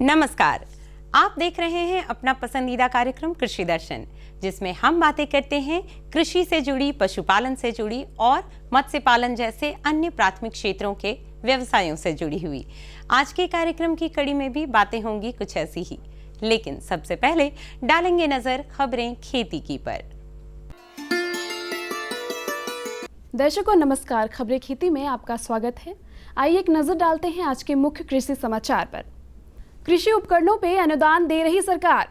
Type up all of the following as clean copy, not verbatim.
नमस्कार, आप देख रहे हैं अपना पसंदीदा कार्यक्रम कृषि दर्शन, जिसमें हम बातें करते हैं कृषि से जुड़ी, पशुपालन से जुड़ी और मत्स्य पालन जैसे अन्य प्राथमिक क्षेत्रों के व्यवसायों से जुड़ी हुई। आज के कार्यक्रम की कड़ी में भी बातें होंगी कुछ ऐसी ही, लेकिन सबसे पहले डालेंगे नजर खबरें खेती की पर। दर्शकों नमस्कार, खबरें खेती में आपका स्वागत है। आइए एक नजर डालते हैं आज के मुख्य कृषि समाचार पर। कृषि उपकरणों पे अनुदान दे रही सरकार।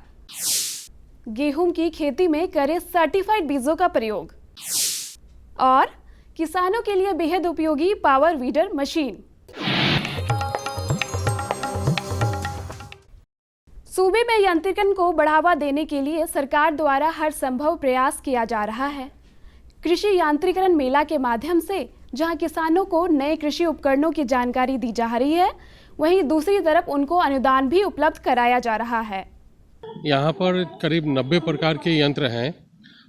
गेहूं की खेती में करें सर्टिफाइड बीजों का प्रयोग। और किसानों के लिए बेहद उपयोगी पावर वीडर मशीन। सूबे में यांत्रिकरण को बढ़ावा देने के लिए सरकार द्वारा हर संभव प्रयास किया जा रहा है। कृषि यांत्रिकरण मेला के माध्यम से जहां किसानों को नए कृषि उपकरणों की जानकारी दी जा रही है, वहीं दूसरी तरफ उनको अनुदान भी उपलब्ध कराया जा रहा है। यहाँ पर करीब 90 प्रकार के यंत्र हैं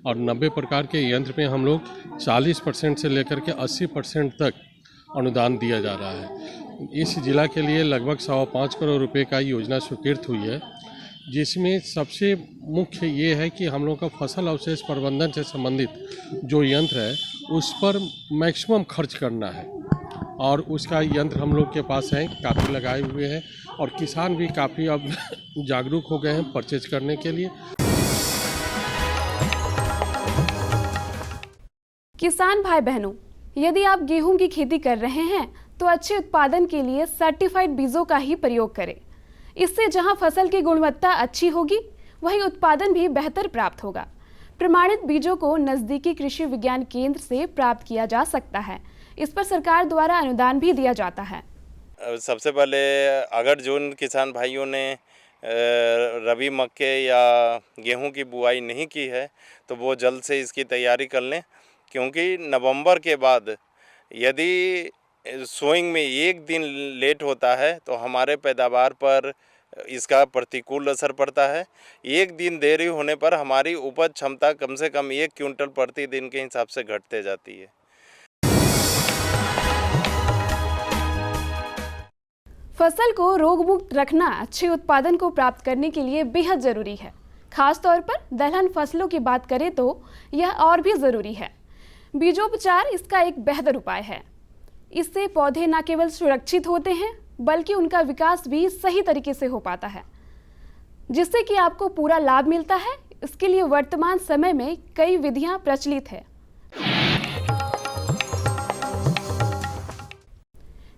और 90 प्रकार के यंत्र में हम लोग 40% से लेकर के 80% तक अनुदान दिया जा रहा है। इस जिला के लिए लगभग 5.25 करोड़ रुपए का योजना स्वीकृत हुई है, जिसमें सबसे मुख्य ये है कि हम लोग का फसल अवशेष प्रबंधन से संबंधित जो यंत्र है उस पर मैक्सिमम खर्च करना है और उसका यंत्र हम लोग के पास है, काफ़ी लगाए हुए हैं और किसान भी काफ़ी अब जागरूक हो गए हैं परचेज करने के लिए। किसान भाई बहनों, यदि आप गेहूं की खेती कर रहे हैं तो अच्छे उत्पादन के लिए सर्टिफाइड बीजों का ही प्रयोग करें। इससे जहां फसल की गुणवत्ता अच्छी होगी, वहीं उत्पादन भी बेहतर प्राप्त होगा। प्रमाणित बीजों को नजदीकी कृषि विज्ञान केंद्र से प्राप्त किया जा सकता है। इस पर सरकार द्वारा अनुदान भी दिया जाता है। सबसे पहले अगर जो किसान भाइयों ने रबी मक्के या गेहूं की बुआई नहीं की है तो वो जल्द से इसकी तैयारी कर लें, क्योंकि नवंबर के बाद यदि सोइंग में एक दिन लेट होता है तो हमारे पैदावार पर इसका प्रतिकूल असर पड़ता है। एक दिन देरी होने पर हमारी उपज क्षमता कम से कम 1 क्विंटल प्रति दिन के हिसाब से घटते जाती है। फसल को रोग मुक्त रखना अच्छे उत्पादन को प्राप्त करने के लिए बेहद जरूरी है। खास तौर पर दलहन फसलों की बात करें तो यह और भी जरूरी है। बीजोपचार इसका एक बेहतर उपाय है। इससे पौधे न केवल सुरक्षित होते हैं, बल्कि उनका विकास भी सही तरीके से हो पाता है, जिससे कि आपको पूरा लाभ मिलता है। इसके लिए वर्तमान समय में कई विधियां प्रचलित है।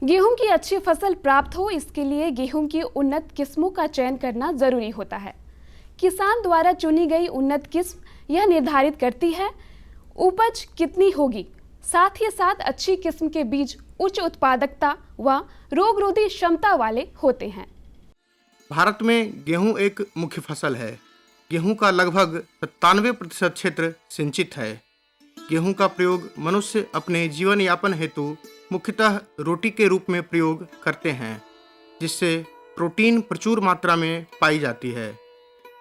गेहूं की अच्छी फसल प्राप्त हो, इसके लिए गेहूं की उन्नत किस्मों का चयन करना जरूरी होता है। किसान द्वारा चुनी गई उन्नत किस्म यह निर्धारित करती है उपज कितनी होगी। साथ ही साथ अच्छी किस्म के बीज उच्च उत्पादकता व रोगरोधी क्षमता वाले होते हैं। भारत में गेहूं एक मुख्य फसल है। गेहूं का लगभग 97% क्षेत्र सिंचित है। गेहूं का प्रयोग मनुष्य अपने जीवन यापन हेतु मुख्यतः रोटी के रूप में प्रयोग करते हैं, जिससे प्रोटीन प्रचुर मात्रा में पाई जाती है।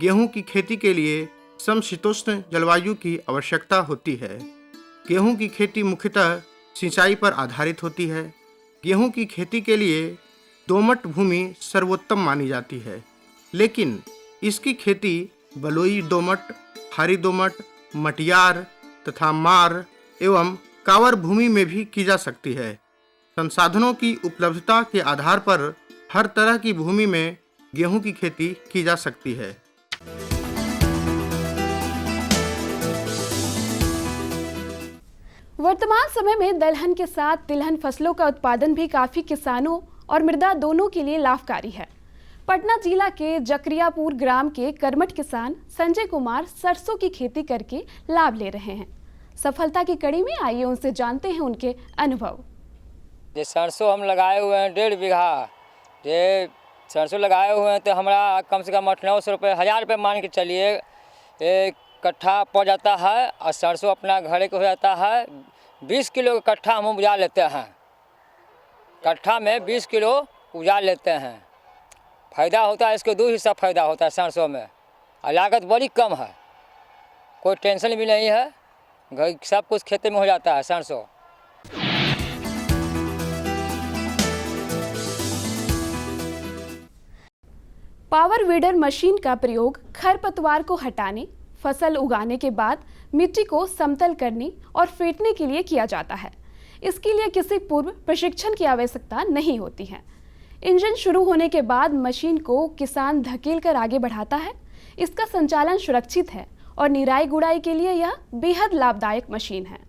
गेहूं की खेती के लिए समशीतोष्ण जलवायु की आवश्यकता होती है। गेहूं की खेती मुख्यतः सिंचाई पर आधारित होती है। गेहूं की खेती के लिए दोमट भूमि सर्वोत्तम मानी जाती है, लेकिन इसकी खेती बलुई दोमट, खारी दोमट, मटियार तथा मार एवं कावर भूमि में भी की जा सकती है। संसाधनों की उपलब्धता के आधार पर हर तरह की भूमि में गेहूं की खेती की जा सकती है। वर्तमान समय में दलहन के साथ तिलहन फसलों का उत्पादन भी काफी किसानों और मृदा दोनों के लिए लाभकारी है। पटना जिला के जकरियापुर ग्राम के कर्मठ किसान संजय कुमार सरसों की खेती करके लाभ ले रहे हैं। सफलता की कड़ी में आइए उनसे जानते हैं उनके अनुभव। ये सरसों हम लगाए हुए हैं 1.5 बीघा। ये सरसों लगाए हुए हैं तो हमारा कम से कम 800-900 रुपये 1000 रुपये मान के चलिए एक कट्ठा पड़ जाता है। और सरसों अपना घरे को हो जाता है 20 किलो का कट्ठा हम उपजा लेते हैं। कट्ठा में 20 किलो उपजा लेते हैं। फ़ायदा होता है, इसके 2 हिस्सा फ़ायदा होता है सरसों में। और लागत बड़ी कम है, कोई टेंशन भी नहीं है, घर सब कुछ खेते में हो जाता है सरसों। पावर वीडर मशीन का प्रयोग खरपतवार को हटाने, फसल उगाने के बाद मिट्टी को समतल करने और फेंटने के लिए किया जाता है। इसके लिए किसी पूर्व प्रशिक्षण की आवश्यकता नहीं होती है। इंजन शुरू होने के बाद मशीन को किसान धकेल कर आगे बढ़ाता है। इसका संचालन सुरक्षित है और निराई गुड़ाई के लिए यह बेहद लाभदायक मशीन है।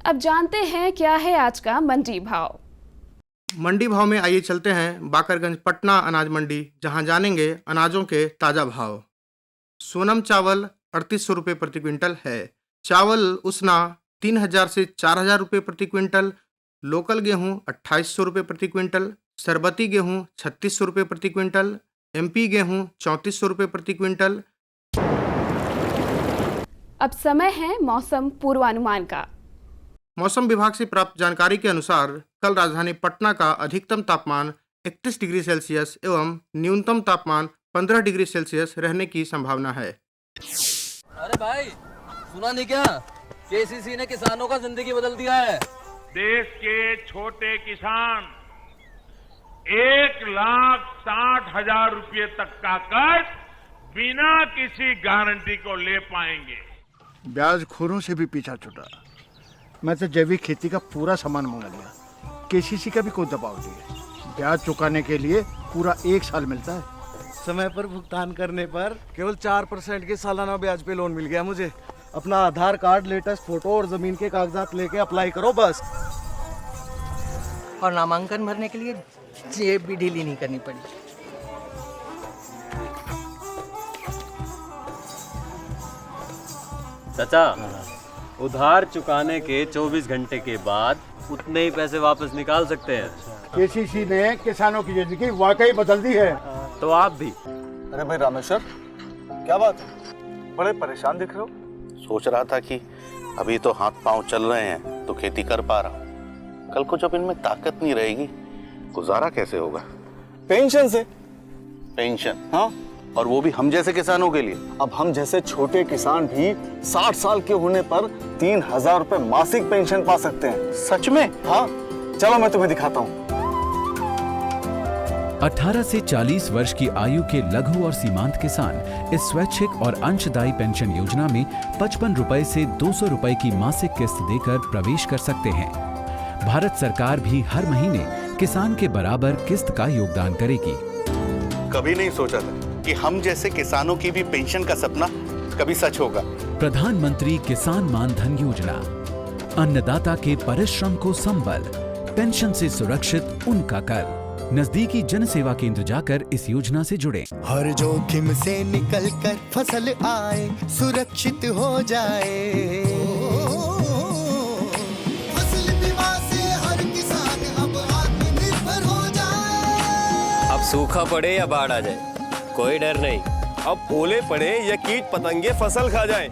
अब जानते हैं क्या है आज का मंडी भाव। मंडी भाव में आइए चलते हैं बाकरगंज पटना अनाज मंडी, जहां जानेंगे अनाजों के ताज़ा भाव। सोनम चावल 3800 रुपये प्रति क्विंटल है। चावल उसना 3000 से 4000 रुपये प्रति क्विंटल। लोकल गेहूं 2800 रुपये प्रति क्विंटल। सरबती गेहूं 3600 रुपये प्रति क्विंटल। MP गेहूं 3400 रुपये प्रति क्विंटल। अब समय है मौसम पूर्वानुमान का। मौसम विभाग से प्राप्त जानकारी के अनुसार कल राजधानी पटना का अधिकतम तापमान 31 डिग्री सेल्सियस एवं न्यूनतम तापमान 15 डिग्री सेल्सियस रहने की संभावना है। अरे भाई सुना नहीं क्या, KCC ने किसानों का जिंदगी बदल दिया है। देश के छोटे किसान 1,60,000 रुपये तक का कर्ज बिना किसी गारंटी को ले पाएंगे। ब्याज खोरों से भी पीछा छूटा। मैं तो जैविक खेती का पूरा सामान मंगा लिया। KCC का भी कोई दबाव नहीं है। ब्याज चुकाने के लिए पूरा 1 साल मिलता है। समय पर भुगतान करने पर केवल 4% के सालाना ब्याज पे लोन मिल गया मुझे। अपना आधार कार्ड, लेटेस्ट फोटो और जमीन के कागजात लेके अप्लाई करो बस। और नामांकन भरने के लिए जेब भी ढीली नहीं करनी पड़ी। चाचा, उधार चुकाने के 24 घंटे के बाद उतने ही पैसे वापस निकाल सकते हैं। KCC ने किसानों की जिंदगी वाकई बदल दी है। तो आप भी। अरे भाई रामेश्वर, क्या बात है, बड़े परेशान दिख रहे हो? सोच रहा था कि अभी तो हाथ पांव चल रहे हैं तो खेती कर पा रहा हूँ, कल को जब इनमें ताकत नहीं रहेगी गुजारा कैसे होगा? पेंशन से। पेंशन? हाँ, और वो भी हम जैसे किसानों के लिए। अब हम जैसे छोटे किसान भी 60 साल के होने पर 3000 रुपए मासिक पेंशन पा सकते हैं। सच में? हाँ, चलो मैं तुम्हें दिखाता हूँ। 18 से 40 वर्ष की आयु के लघु और सीमांत किसान इस स्वैच्छिक और अंशदायी पेंशन योजना में 55 रुपए से 200 रुपए की मासिक किस्त देकर प्रवेश कर सकते हैं। भारत सरकार भी हर महीने किसान के बराबर किस्त का योगदान करेगी। कभी नहीं सोचा था कि हम जैसे किसानों की भी पेंशन का सपना कभी सच होगा। प्रधानमंत्री किसान मान धन योजना, अन्नदाता के परिश्रम को संबल, पेंशन से सुरक्षित उनका कर। नजदीकी जन सेवा केंद्र जाकर इस योजना से जुड़े। हर जोखिम से निकल कर फसल आए, सुरक्षित हो जाए। फसल बीमा से हर किसान अब आत्मनिर्भर हो जाए। अब सूखा पड़े या बाढ़ आ जाए कोई डर नहीं। अब ओले पड़े या कीट पतंगे फसल खा जाए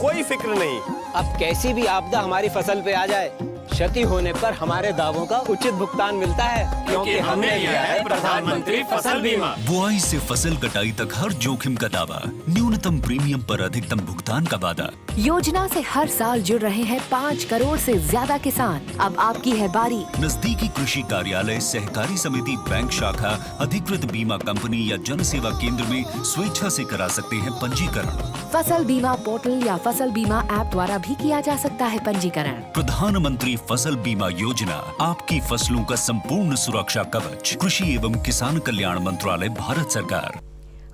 कोई फिक्र नहीं। अब कैसी भी आपदा हमारी फसल पे आ जाए, क्षति होने पर हमारे दावों का उचित भुगतान मिलता है, क्योंकि हमने लिया है प्रधानमंत्री फसल बीमा। बुआई से फसल कटाई तक हर जोखिम का दावा, न्यूनतम प्रीमियम पर अधिकतम भुगतान का वादा। योजना से हर साल जुड़ रहे हैं 5 करोड़ से ज्यादा किसान। अब आपकी है बारी। नजदीकी कृषि कार्यालय, सहकारी समिति, बैंक शाखा, अधिकृत बीमा कंपनी या जन सेवा केंद्र में स्वेच्छा से करा सकते हैं पंजीकरण। फसल बीमा पोर्टल या फसल बीमा ऐप द्वारा भी किया जा सकता है पंजीकरण। प्रधानमंत्री फसल बीमा योजना, आपकी फसलों का संपूर्ण सुरक्षा कवच। कृषि एवं किसान कल्याण मंत्रालय, भारत सरकार।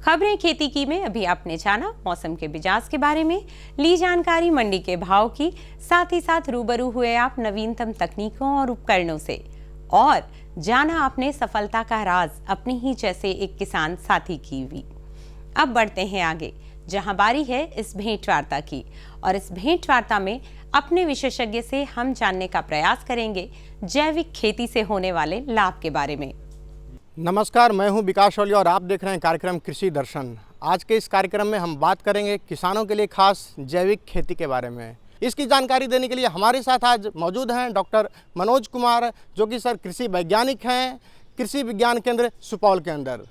खबरें खेती की में अभी आपने जाना मौसम के मिजाज के बारे में, ली जानकारी मंडी के भाव की, साथ ही साथ रूबरू हुए आप नवीनतम तकनीकों और उपकरणों से, और जाना आपने सफलता का राज अपने ही जैसे एक किसान साथी की भी। अब बढ़ते हैं आगे, जहां बारी है इस भेंट वार्ता की, और इस भेंट वार्ता में अपने विशेषज्ञ से हम जानने का प्रयास करेंगे जैविक खेती से होने वाले लाभ के बारे में। नमस्कार, मैं हूं विकास ओली और आप देख रहे हैं कार्यक्रम कृषि दर्शन। आज के इस कार्यक्रम में हम बात करेंगे किसानों के लिए खास जैविक खेती के बारे में। इसकी जानकारी देने के लिए हमारे साथ आज मौजूद हैं डॉक्टर मनोज कुमार, जो कि सर कृषि वैज्ञानिक हैं कृषि विज्ञान केंद्र सुपौल के अंदर।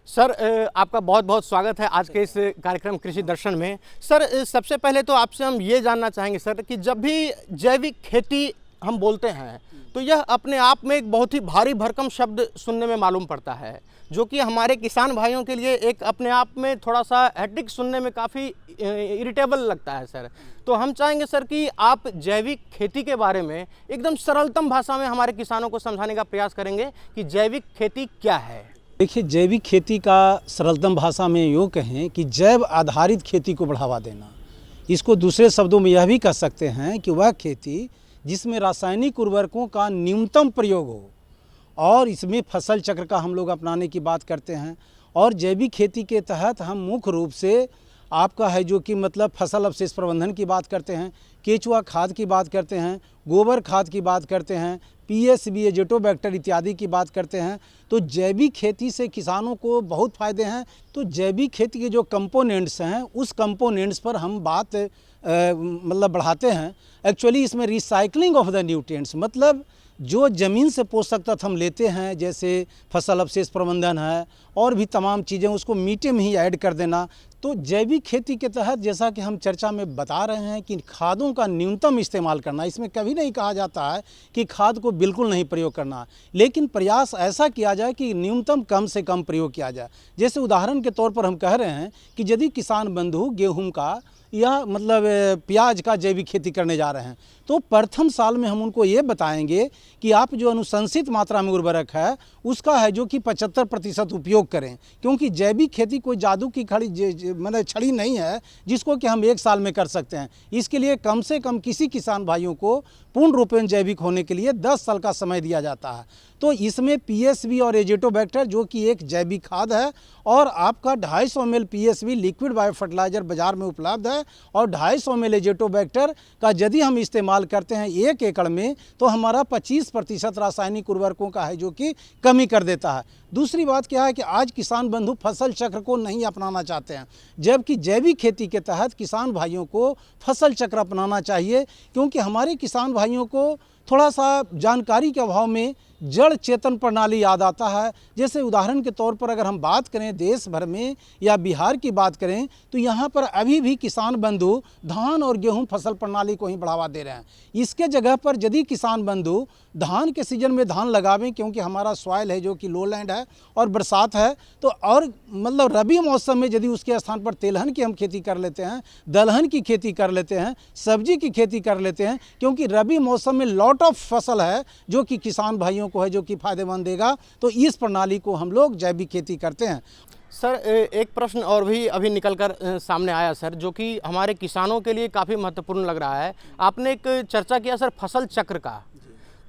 सर आपका बहुत बहुत स्वागत है आज के इस कार्यक्रम कृषि दर्शन में। सर सबसे पहले तो आपसे हम ये जानना चाहेंगे सर कि जब भी जैविक खेती हम बोलते हैं तो यह अपने आप में एक बहुत ही भारी भरकम शब्द सुनने में मालूम पड़ता है, जो कि हमारे किसान भाइयों के लिए एक अपने आप में थोड़ा सा हेक्टिक, सुनने में काफ़ी इरिटेबल लगता है सर। तो हम चाहेंगे सर कि आप जैविक खेती के बारे में एकदम सरलतम भाषा में हमारे किसानों को समझाने का प्रयास करेंगे कि जैविक खेती क्या है। देखिए, जैविक खेती का सरलतम भाषा में यूँ कहें कि जैव आधारित खेती को बढ़ावा देना। इसको दूसरे शब्दों में यह भी कह सकते हैं कि वह खेती जिसमें रासायनिक उर्वरकों का न्यूनतम प्रयोग हो और इसमें फसल चक्र का हम लोग अपनाने की बात करते हैं। और जैविक खेती के तहत हम मुख्य रूप से आपका है जो कि मतलब फसल अवशेष प्रबंधन की बात करते हैं, केचुआ खाद की बात करते हैं, गोबर खाद की बात करते हैं, पीएसबी, एजेटोबैक्टर इत्यादि की बात करते हैं। तो जैविक खेती से किसानों को बहुत फ़ायदे हैं। तो जैविक खेती के जो कंपोनेंट्स हैं उस कंपोनेंट्स पर हम बात मतलब बढ़ाते हैं। एक्चुअली इसमें रिसाइकलिंग ऑफ द न्यूट्रिएंट्स, मतलब जो ज़मीन से पोषक तत्व हम लेते हैं जैसे फसल अवशेष प्रबंधन है और भी तमाम चीज़ें, उसको मीठे में ही ऐड कर देना। तो जैविक खेती के तहत जैसा कि हम चर्चा में बता रहे हैं कि खादों का न्यूनतम इस्तेमाल करना, इसमें कभी नहीं कहा जाता है कि खाद को बिल्कुल नहीं प्रयोग करना, लेकिन प्रयास ऐसा किया जाए कि न्यूनतम कम से कम प्रयोग किया जाए। जैसे उदाहरण के तौर पर हम कह रहे हैं कि यदि किसान बंधु गेहूं का या मतलब प्याज का जैविक खेती करने जा रहे हैं तो प्रथम साल में हम उनको ये बताएंगे कि आप जो अनुशंसित मात्रा में उर्वरक है उसका है जो कि 75% उपयोग करें, क्योंकि जैविक खेती कोई जादू की मतलब छड़ी नहीं है जिसको कि हम एक साल में कर सकते हैं। इसके लिए कम से कम किसी किसान भाइयों को पूर्ण रूपेण जैविक होने के लिए 10 साल का समय दिया जाता है। तो इसमें पीएसबी और एजेटोबैक्टर जो कि एक जैविक खाद है और आपका 250 ml PSB liquid bio fertiliser बाजार में उपलब्ध है और 250 ml एजेटोबैक्टर का यदि हम इस्तेमाल करते हैं 1 एकड़ में तो हमारा 25% रासायनिक उर्वरकों का है जो कि कमी कर देता है। दूसरी बात क्या है कि आज किसान बंधु फसल चक्र को नहीं अपनाना चाहते हैं, जबकि जैविक खेती के तहत किसान भाइयों को फसल चक्र अपनाना चाहिए, क्योंकि हमारे किसान भाइयों को थोड़ा सा जानकारी के अभाव में जड़ चेतन प्रणाली याद आता है। जैसे उदाहरण के तौर पर अगर हम बात करें देश भर में या बिहार की बात करें तो यहाँ पर अभी भी किसान बंधु धान और गेहूं फसल प्रणाली को ही बढ़ावा दे रहे हैं। इसके जगह पर यदि किसान बंधु धान के सीजन में धान लगावें, क्योंकि हमारा सॉइल है जो कि लोलैंड है और बरसात है, तो और मतलब रबी मौसम में यदि उसके स्थान पर तेलहन की हम खेती कर लेते हैं, दलहन की खेती कर लेते हैं, सब्जी की खेती कर लेते हैं, क्योंकि रबी मौसम में लॉट ऑफ फसल है जो कि किसान भाइयों को है जो कि फायदेमंद देगा। तो इस प्रणाली को हम लोग जैविक खेती करते हैं। सर एक प्रश्न और भी अभी निकल कर सामने आया सर, जो कि हमारे किसानों के लिए काफ़ी महत्वपूर्ण लग रहा है। आपने एक चर्चा किया सर फसल चक्र का,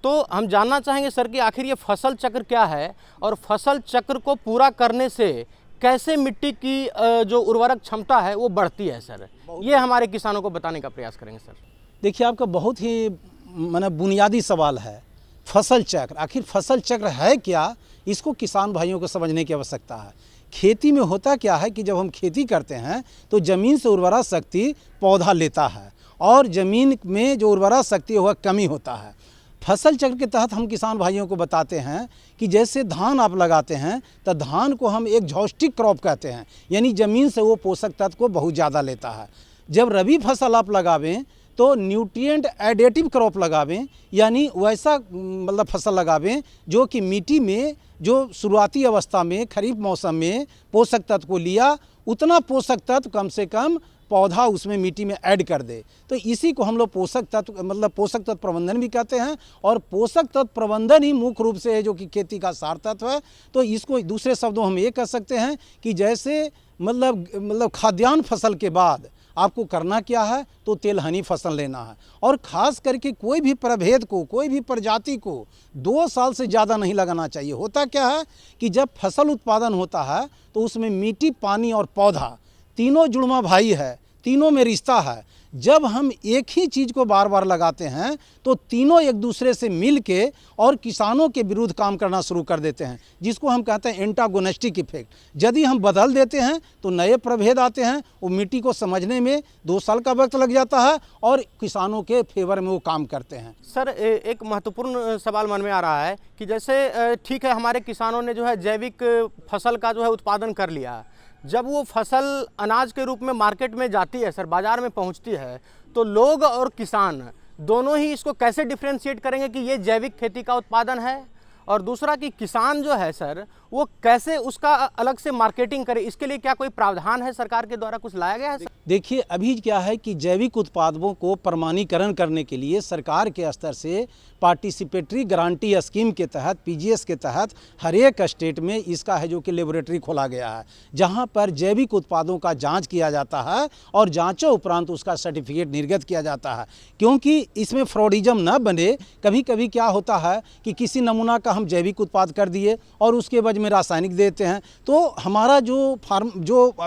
तो हम जानना चाहेंगे सर कि आखिर ये फसल चक्र क्या है और फसल चक्र को पूरा करने से कैसे मिट्टी की जो उर्वरक क्षमता है वो बढ़ती है सर, ये हमारे किसानों को बताने का प्रयास करेंगे सर। देखिए, आपका बहुत ही मतलब बुनियादी सवाल है फसल चक्र। आखिर फसल चक्र है क्या, इसको किसान भाइयों को समझने की आवश्यकता है। खेती में होता क्या है कि जब हम खेती करते हैं तो ज़मीन से उर्वरा शक्ति पौधा लेता है और ज़मीन में जो उर्वरा शक्ति है वह कमी होता है। फसल चक्र के तहत हम किसान भाइयों को बताते हैं कि जैसे धान आप लगाते हैं तो धान को हम एक जॉस्टिक क्रॉप कहते हैं, यानी ज़मीन से वो पोषक तत्व को बहुत ज़्यादा लेता है। जब रबी फसल आप लगावें तो न्यूट्रिएंट एडेटिव क्रॉप लगावें, यानी वैसा मतलब फसल लगावें जो कि मिट्टी में जो शुरुआती अवस्था में खरीफ मौसम में पोषक तत्व को लिया उतना पोषक तत्व कम से कम पौधा उसमें मिट्टी में ऐड कर दे। तो इसी को हम लोग पोषक तत्व मतलब पोषक तत्व प्रबंधन भी कहते हैं और पोषक तत्व प्रबंधन ही मुख्य रूप से है जो कि खेती का सार तत्व है। तो इसको दूसरे शब्दों हम ये कह सकते हैं कि जैसे मतलब खाद्यान्न फसल के बाद आपको करना क्या है तो तेलहनी फसल लेना है और ख़ास करके कोई भी प्रभेद को कोई भी प्रजाति को 2 साल से ज़्यादा नहीं लगाना चाहिए। होता क्या है कि जब फसल उत्पादन होता है तो उसमें मिट्टी, पानी और पौधा तीनों जुड़वा भाई है, तीनों में रिश्ता है। जब हम एक ही चीज़ को बार बार लगाते हैं तो तीनों एक दूसरे से मिल के और किसानों के विरुद्ध काम करना शुरू कर देते हैं, जिसको हम कहते हैं एंटागोनिस्टिक इफेक्ट। यदि हम बदल देते हैं तो नए प्रभेद आते हैं, वो मिट्टी को समझने में 2 साल का वक्त लग जाता है और किसानों के फेवर में वो काम करते हैं। सर, एक महत्वपूर्ण सवाल मन में आ रहा है कि जैसे ठीक है, हमारे किसानों ने जो है जैविक फसल का जो है उत्पादन कर लिया, जब वो फसल अनाज के रूप में मार्केट में जाती है सर, बाज़ार में पहुंचती है, तो लोग और किसान दोनों ही इसको कैसे डिफ्रेंशिएट करेंगे कि ये जैविक खेती का उत्पादन है, और दूसरा कि किसान जो है सर वो कैसे उसका अलग से मार्केटिंग करे, इसके लिए क्या कोई प्रावधान है सरकार के द्वारा, कुछ लाया गया है? देखिए, अभी क्या है कि जैविक उत्पादों को प्रमाणीकरण करने के लिए सरकार के स्तर से पार्टिसिपेटरी गारंटी स्कीम के तहत, पीजीएस के तहत हर एक स्टेट में इसका है जो कि लेबोरेटरी खोला गया है, जहां पर जैविक उत्पादों का जांच किया जाता है और जांचों उपरांत उसका सर्टिफिकेट निर्गत किया जाता है, क्योंकि इसमें फ्रॉडिज्म न बने। कभी कभी क्या होता है कि किसी नमूना का हम जैविक उत्पाद कर दिए और उसके बाद में रासायनिक देते हैं, तो हमारा जो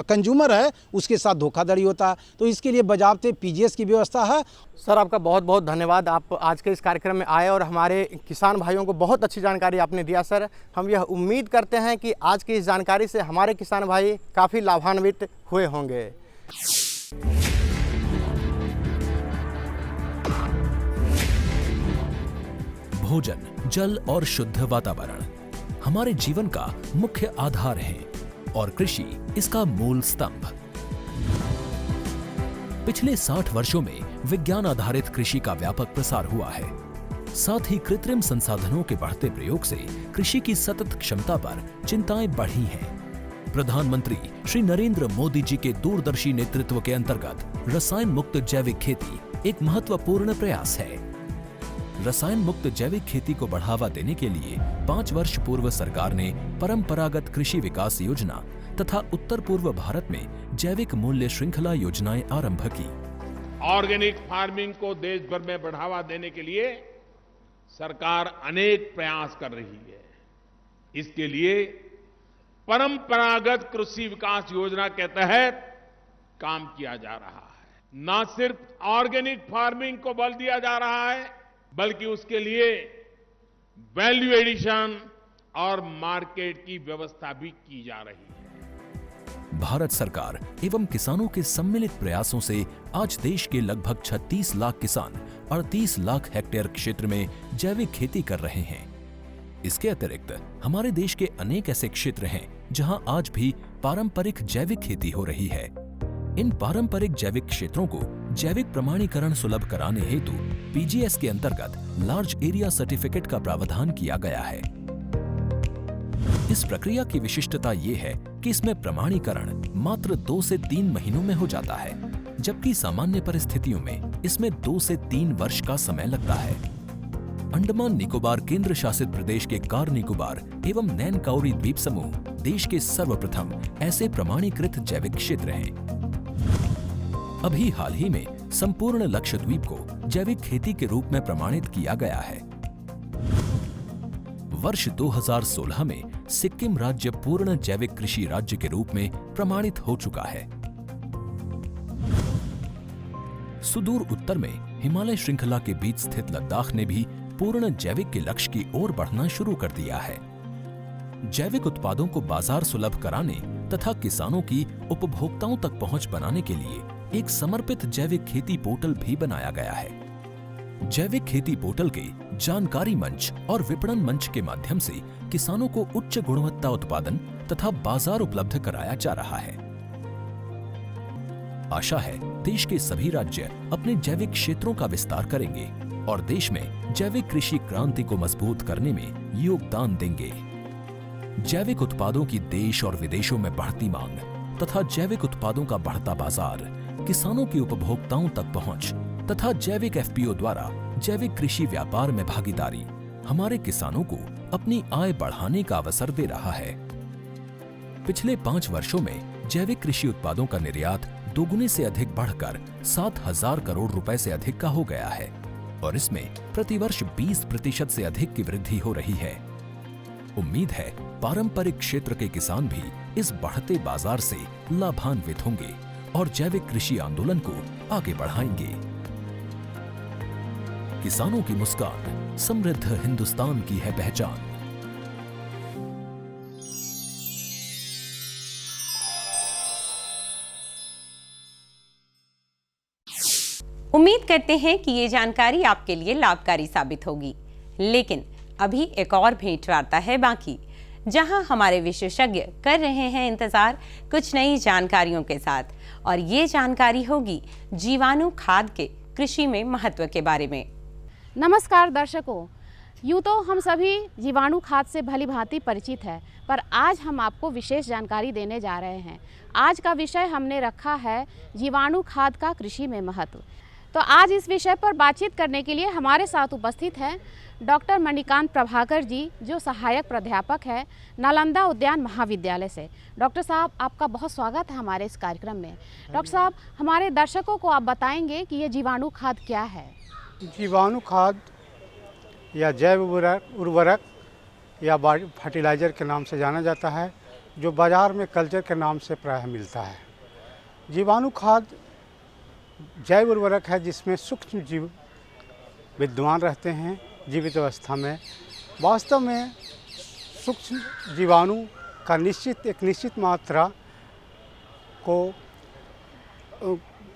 कंज्यूमर है उसके साथ धोखाधड़ी होता है। तो इसके लिए बजाबते पीजीएस की व्यवस्था है। सर, आपका बहुत बहुत धन्यवाद, आप आज के इस कार्यक्रम में आए और हमारे किसान भाइयों को बहुत अच्छी जानकारी आपने दिया। सर, हम यह उम्मीद करते हैं कि आज की इस जानकारी से हमारे किसान भाई काफ़ी लाभान्वित हुए होंगे। भोजन, जल और शुद्ध वातावरण हमारे जीवन का मुख्य आधार है और कृषि इसका मूल स्तंभ। पिछले 60 वर्षों में विज्ञान आधारित कृषि का व्यापक प्रसार हुआ है। साथ ही कृत्रिम संसाधनों के बढ़ते प्रयोग से कृषि की सतत क्षमता पर चिंताएं बढ़ी हैं। प्रधानमंत्री श्री नरेंद्र मोदी जी के दूरदर्शी नेतृत्व के अंतर्गत रसायन मुक्त जैविक खेती एक महत्वपूर्ण प्रयास है। रसायन मुक्त जैविक खेती को बढ़ावा देने के लिए 5 वर्ष पूर्व सरकार ने परंपरागत कृषि विकास योजना तथा उत्तर पूर्व भारत में जैविक मूल्य श्रृंखला योजनाएं आरंभ की। ऑर्गेनिक फार्मिंग को देश भर में बढ़ावा देने के लिए सरकार अनेक प्रयास कर रही है। इसके लिए परंपरागत कृषि विकास योजना के तहत काम किया जा रहा है। न सिर्फ ऑर्गेनिक फार्मिंग को बल दिया जा रहा है, बल्कि उसके लिए वैल्यू एडिशन और मार्केट की व्यवस्था भी की जा रही है। भारत सरकार एवं किसानों के सम्मिलित प्रयासों से आज देश के लगभग 36 लाख किसान 38 लाख हेक्टेयर क्षेत्र में जैविक खेती कर रहे हैं। इसके अतिरिक्त हमारे देश के अनेक ऐसे क्षेत्र हैं जहां आज भी पारंपरिक जैविक खेती हो रही है। इन पारंपरिक जैविक क्षेत्रों को जैविक प्रमाणीकरण सुलभ कराने हेतु पीजीएस के अंतर्गत लार्ज एरिया सर्टिफिकेट का प्रावधान किया गया है। इस प्रक्रिया की विशिष्टता ये है कि इसमें प्रमाणीकरण मात्र 2 से 3 महीनों में हो जाता है, जबकि सामान्य परिस्थितियों में इसमें 2 से 3 वर्ष का समय लगता है। अंडमान निकोबार केंद्र शासित प्रदेश के कार निकोबार एवं नैन काउरी द्वीप समूह देश के सर्वप्रथम ऐसे प्रमाणीकृत जैविक क्षेत्र हैं। अभी हाल ही में संपूर्ण लक्षद्वीप को जैविक खेती के रूप में प्रमाणित किया गया है। वर्ष 2016 में सिक्किम राज्य पूर्ण जैविक कृषि राज्य के रूप में प्रमाणित हो चुका है। सुदूर उत्तर में हिमालय श्रृंखला के बीच स्थित लद्दाख ने भी पूर्ण जैविक के लक्ष्य की ओर बढ़ना शुरू कर दिया है। जैविक उत्पादों को बाजार सुलभ कराने तथा किसानों की उपभोक्ताओं तक पहुंच बनाने के लिए एक समर्पित जैविक खेती पोर्टल भी बनाया गया है। जैविक खेती पोर्टल के जानकारी मंच और विपणन मंच के माध्यम से किसानों को उच्च गुणवत्ता उत्पादन तथा बाजार उपलब्ध कराया जा रहा है। आशा है देश के सभी राज्य अपने जैविक क्षेत्रों का विस्तार करेंगे और देश में जैविक कृषि क्रांति को मजबूत करने में योगदान देंगे। जैविक उत्पादों की देश और विदेशों में बढ़ती मांग तथा जैविक उत्पादों का बढ़ता बाजार, किसानों की उपभोक्ताओं तक पहुंच तथा जैविक एफपीओ द्वारा जैविक कृषि व्यापार में भागीदारी हमारे किसानों को अपनी आय बढ़ाने का अवसर दे रहा है। पिछले 5 वर्षों में जैविक कृषि उत्पादों का निर्यात दोगुने से अधिक बढ़कर 7,000 करोड़ रुपए से अधिक का हो गया है और इसमें प्रतिवर्ष 20% से अधिक की वृद्धि हो रही है। उम्मीद है पारंपरिक क्षेत्र के किसान भी इस बढ़ते बाजार से लाभान्वित होंगे और जैविक कृषि आंदोलन को आगे बढ़ाएंगे। किसानों की मुस्कान समृद्ध हिंदुस्तान की है पहचान। उम्मीद करते हैं कि ये जानकारी आपके लिए लाभकारी साबित होगी। लेकिन अभी एक और भेंटवार्ता है बाकी, जहां हमारे विशेषज्ञ कर रहे हैं इंतजार कुछ नई जानकारियों के साथ, और ये जानकारी होगी जीवाणु खाद के कृषि में महत्व के बारे में। नमस्कार दर्शकों, यूँ तो हम सभी जीवाणु खाद से भली भांति परिचित है, पर आज हम आपको विशेष जानकारी देने जा रहे हैं। आज का विषय हमने रखा है जीवाणु खाद का कृषि में महत्व। तो आज इस विषय पर बातचीत करने के लिए हमारे साथ उपस्थित हैं डॉक्टर मणिकांत प्रभाकर जी, जो सहायक प्राध्यापक है नालंदा उद्यान महाविद्यालय से। डॉक्टर साहब, आपका बहुत स्वागत है हमारे इस कार्यक्रम में। डॉक्टर साहब, हमारे दर्शकों को आप बताएंगे कि ये जीवाणु खाद क्या है? जीवाणु खाद या जैव उर्वरक या फर्टिलाइज़र के नाम से जाना जाता है, जो बाज़ार में कल्चर के नाम से प्रायः मिलता है। जीवाणु खाद जैव उर्वरक है जिसमें सूक्ष्म जीव विद्यमान रहते हैं जीवित अवस्था में। वास्तव में सूक्ष्म जीवाणु का एक निश्चित मात्रा को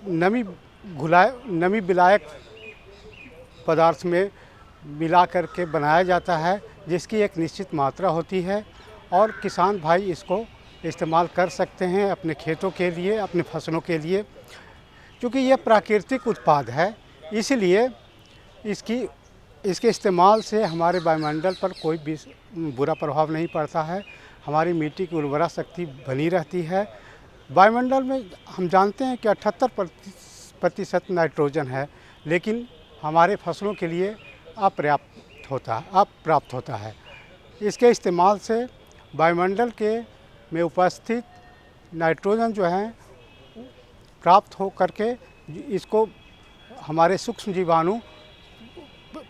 नमी विलायक पदार्थ में मिला करके बनाया जाता है, जिसकी एक निश्चित मात्रा होती है, और किसान भाई इसको इस्तेमाल कर सकते हैं अपने खेतों के लिए, अपने फसलों के लिए। क्योंकि यह प्राकृतिक उत्पाद है, इसलिए इसके इस्तेमाल से हमारे वायुमंडल पर कोई भी बुरा प्रभाव नहीं पड़ता है। हमारी मिट्टी की उर्वरा शक्ति बनी रहती है। वायुमंडल में हम जानते हैं कि 78% नाइट्रोजन है, लेकिन हमारे फसलों के लिए अप्राप्त होता है। इसके इस्तेमाल से वायुमंडल में उपस्थित नाइट्रोजन जो है प्राप्त हो करके इसको हमारे सूक्ष्म जीवाणु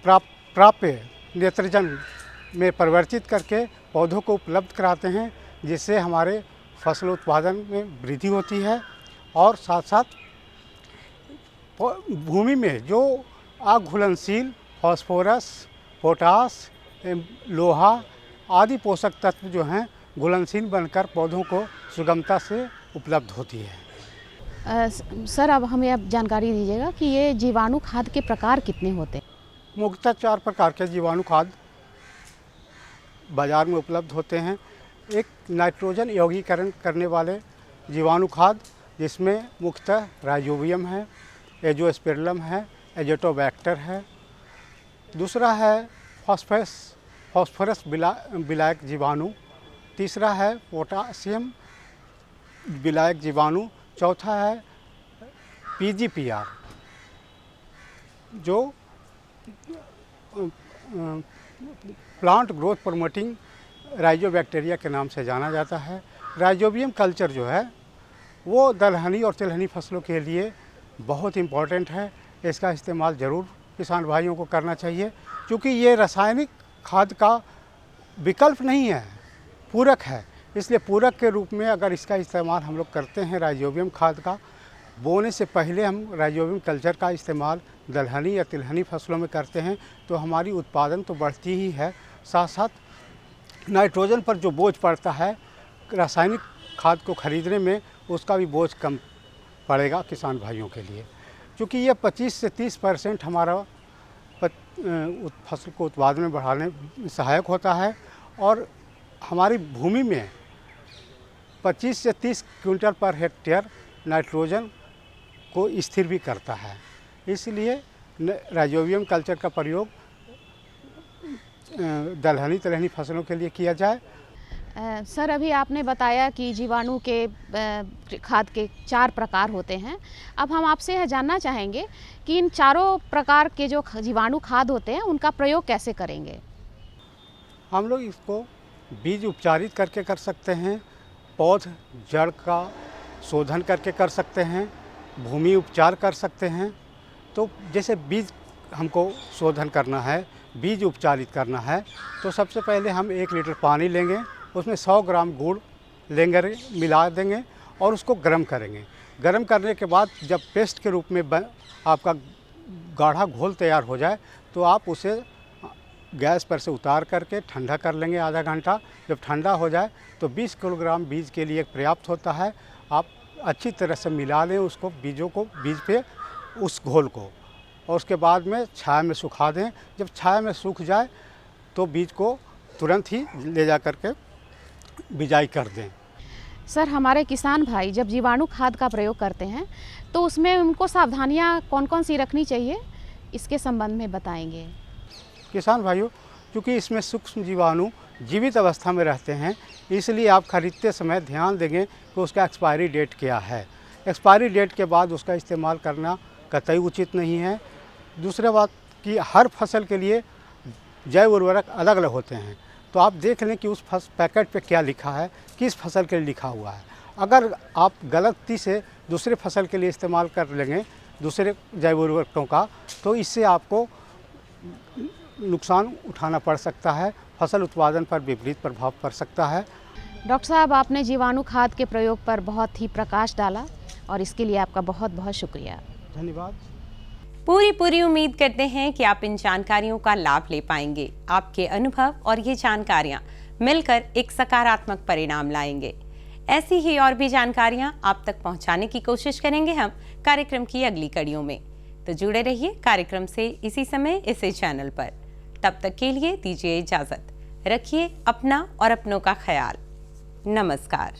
प्राप्य नेत्रजन में परिवर्तित करके पौधों को उपलब्ध कराते हैं, जिससे हमारे फसल उत्पादन में वृद्धि होती है। और साथ साथ भूमि में जो अघुलनशील फास्फोरस, पोटास, लोहा आदि पोषक तत्व जो हैं घुलनशील बनकर पौधों को सुगमता से उपलब्ध होती है। सर, अब हमें आप जानकारी दीजिएगा कि ये जीवाणु खाद के प्रकार कितने होते हैं? मुख्यतः 4 प्रकार के जीवाणु खाद बाज़ार में उपलब्ध होते हैं। एक नाइट्रोजन यौगीकरण करने वाले जीवाणु खाद, जिसमें मुख्यतः राइजोबियम है, एजोस्पेरलम है, एजेटोबैक्टर है। दूसरा है फास्फोरस विलायक जीवाणु। तीसरा है पोटासियम विलायक जीवाणु। चौथा है PGPR, जो प्लांट ग्रोथ प्रमोटिंग राइजोबैक्टीरिया के नाम से जाना जाता है। राइजोबियम कल्चर जो है वो दलहनी और तिलहनी फसलों के लिए बहुत इम्पॉर्टेंट है। इसका इस्तेमाल ज़रूर किसान भाइयों को करना चाहिए, क्योंकि ये रासायनिक खाद का विकल्प नहीं है, पूरक है। इसलिए पूरक के रूप में अगर इसका इस्तेमाल हम लोग करते हैं राइजोबियम खाद का, बोने से पहले हम राइजोबियम कल्चर का इस्तेमाल दलहनी या तिलहनी फसलों में करते हैं, तो हमारी उत्पादन तो बढ़ती ही है, साथ साथ नाइट्रोजन पर जो बोझ पड़ता है रासायनिक खाद को खरीदने में, उसका भी बोझ कम पड़ेगा किसान भाइयों के लिए। क्योंकि ये 25 से 30% हमारा फसल को उत्पादन में बढ़ाने में सहायक होता है, और हमारी भूमि में 25 से 30 क्विंटल पर हेक्टेयर नाइट्रोजन को स्थिर भी करता है। इसलिए राइजोबियम कल्चर का प्रयोग दलहनी तिलहनी फसलों के लिए किया जाए। सर, अभी आपने बताया कि जीवाणु के खाद के 4 प्रकार होते हैं। अब हम आपसे यह जानना चाहेंगे कि इन चारों प्रकार के जो जीवाणु खाद होते हैं उनका प्रयोग कैसे करेंगे? हम लोग इसको बीज उपचारित करके कर सकते हैं, पौध जड़ का शोधन करके कर सकते हैं, भूमि उपचार कर सकते हैं। तो जैसे बीज हमको शोधन करना है, बीज उपचारित करना है, तो सबसे पहले हम 1 लीटर पानी लेंगे, उसमें 100 ग्राम गुड़ लेंगे, मिला देंगे और उसको गर्म करेंगे। गर्म करने के बाद जब पेस्ट के रूप में आपका गाढ़ा घोल तैयार हो जाए तो आप उसे गैस पर से उतार करके ठंडा कर लेंगे आधा घंटा। जब ठंडा हो जाए तो 20 किलोग्राम बीज के लिए पर्याप्त होता है। आप अच्छी तरह से मिला लें उसको, बीज पे उस घोल को, और उसके बाद में छाया में सुखा दें। जब छाया में सूख जाए तो बीज को तुरंत ही ले जा करके बिजाई कर दें। सर, हमारे किसान भाई जब जीवाणु खाद का प्रयोग करते हैं तो उसमें उनको सावधानियां कौन कौन सी रखनी चाहिए, इसके संबंध में बताएंगे। किसान भाइयों, क्योंकि इसमें सूक्ष्म जीवाणु जीवित अवस्था में रहते हैं, इसलिए आप खरीदते समय ध्यान देंगे कि उसका एक्सपायरी डेट क्या है। एक्सपायरी डेट के बाद उसका इस्तेमाल करना कतई उचित नहीं है। दूसरी बात कि हर फसल के लिए जैव उर्वरक अलग अलग होते हैं, तो आप देख लें कि उस पैकेट पे क्या लिखा है, किस फसल के लिए लिखा हुआ है। अगर आप गलती से दूसरे फसल के लिए इस्तेमाल कर लेंगे दूसरे जैव उर्वरकों का, तो इससे आपको नुकसान उठाना पड़ सकता है, फसल उत्पादन पर विपरीत प्रभाव पड़ सकता है। डॉक्टर साहब, आपने जीवाणु खाद के प्रयोग पर बहुत ही प्रकाश डाला और इसके लिए आपका बहुत बहुत शुक्रिया। धन्यवाद। पूरी उम्मीद करते हैं कि आप इन जानकारियों का लाभ ले पाएंगे। आपके अनुभव और ये जानकारियां मिलकर एक सकारात्मक परिणाम लाएंगे। ऐसी ही और भी जानकारियां आप तक पहुंचाने की कोशिश करेंगे हम कार्यक्रम की अगली कड़ियों में। तो जुड़े रहिए कार्यक्रम से इसी समय इसी चैनल पर। तब तक के लिए दीजिए इजाजत। रखिए अपना और अपनों का ख्याल। नमस्कार।